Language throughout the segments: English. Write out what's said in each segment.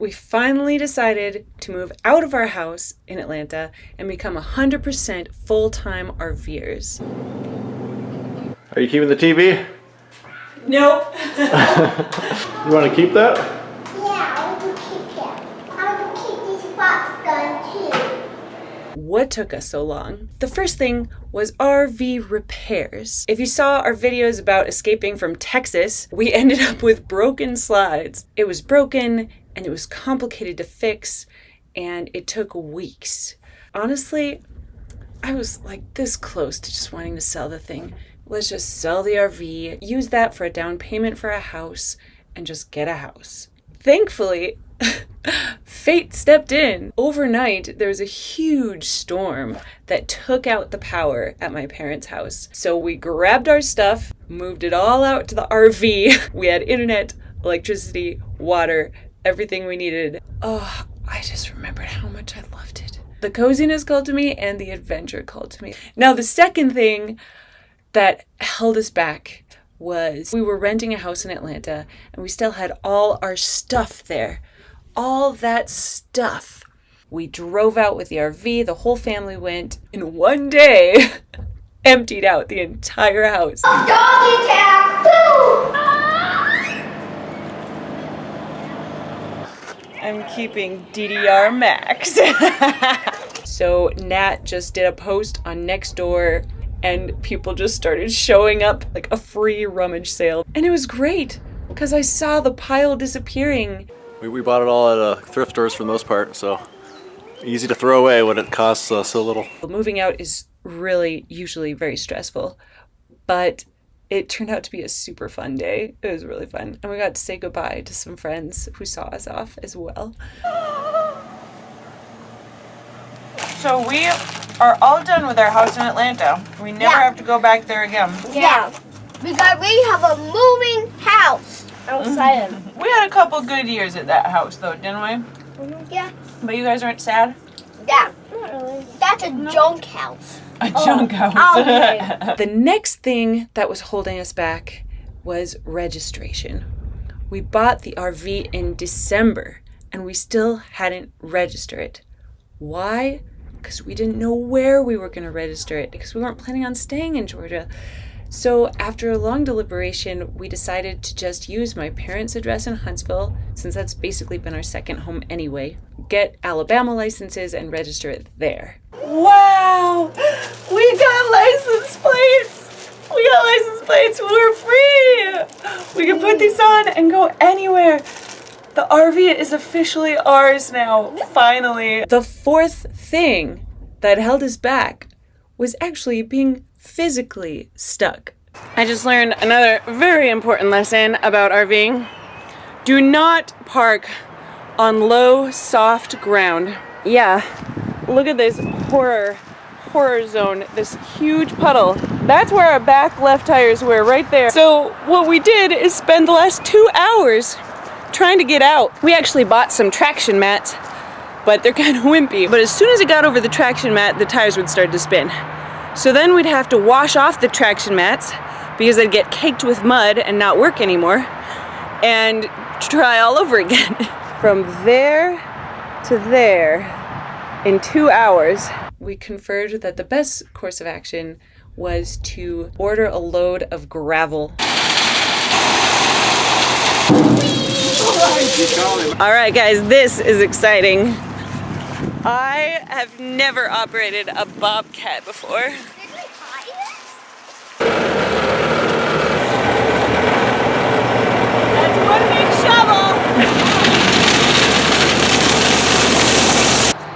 we finally decided to move out of our house in Atlanta and become 100% full-time RVers. Are you keeping the TV? Nope. You want to keep that? Yeah, I want to keep that. I want to keep this box gun too. What took us so long? The first thing was RV repairs. If you saw our videos about escaping from Texas, we ended up with broken slides. It was broken and it was complicated to fix and it took weeks. Honestly, I was like this close to just wanting to sell the thing. Let's just sell the RV, use that for a down payment for a house, and just get a house. Thankfully, fate stepped in. Overnight, there was a huge storm that took out the power at my parents' house. So we grabbed our stuff, moved it all out to the RV. We had internet, electricity, water, everything we needed. Oh, I just remembered how much I loved it. The coziness called to me and the adventure called to me. Now, the second thing that held us back was we were renting a house in Atlanta and we still had all our stuff there. All that stuff. We drove out with the RV, the whole family went, in one day, emptied out the entire house. Doggy tag! Woo! I'm keeping DDR max. So Nat just did a post on Nextdoor and people just started showing up like a free rummage sale. And it was great because I saw the pile disappearing. We bought it all at thrift stores for the most part, so easy to throw away when it costs so little. Moving out is really usually very stressful, but it turned out to be a super fun day. It was really fun. And we got to say goodbye to some friends who saw us off as well. So we are all done with our house in Atlanta. We never have to go back there again. Yeah. Because we have a moving house. I'm excited. We had a couple good years at that house though, didn't we? Yeah. But you guys aren't sad? Yeah. That's a junk house. A junk house. Okay. The next thing that was holding us back was registration. We bought the RV in December and we still hadn't registered it. Why? Because we didn't know where we were going to register it because we weren't planning on staying in Georgia. So after a long deliberation, we decided to just use my parents' address in Huntsville, since that's basically been our second home anyway, get Alabama licenses and register it there. Wow! We got license plates! We got license plates! We're free! We can put these on and go anywhere. The RV is officially ours now, finally. The fourth thing that held us back was actually being physically stuck. I just learned another very important lesson about RVing. Do not park on low, soft ground. Yeah, look at this horror zone, this huge puddle. That's where our back left tires were, right there. So what we did is spend the last 2 hours trying to get out. We actually bought some traction mats, but they're kind of wimpy. But as soon as it got over the traction mat, the tires would start to spin. So then we'd have to wash off the traction mats because they'd get caked with mud and not work anymore, and try all over again. From there to there in 2 hours. We conferred that the best course of action was to order a load of gravel. All right, guys, this is exciting. I have never operated a bobcat before. Did we hide it? That's one big shovel!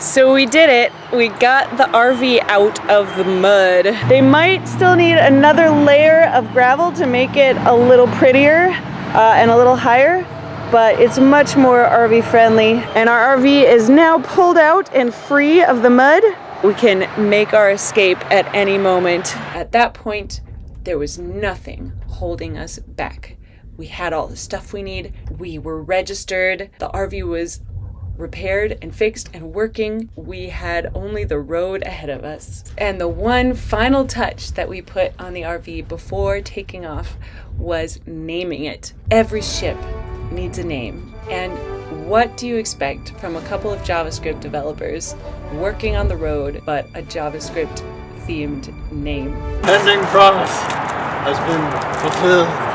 So we did it. We got the RV out of the mud. They might still need another layer of gravel to make it a little prettier and a little higher, but it's much more RV friendly. And our RV is now pulled out and free of the mud. We can make our escape at any moment. At that point, there was nothing holding us back. We had all the stuff we need. We were registered. The RV was repaired and fixed and working. We had only the road ahead of us. And the one final touch that we put on the RV before taking off was naming it. Every ship needs a name, and What do you expect from a couple of JavaScript developers working on the road, but a JavaScript themed name? Pending promise has been fulfilled.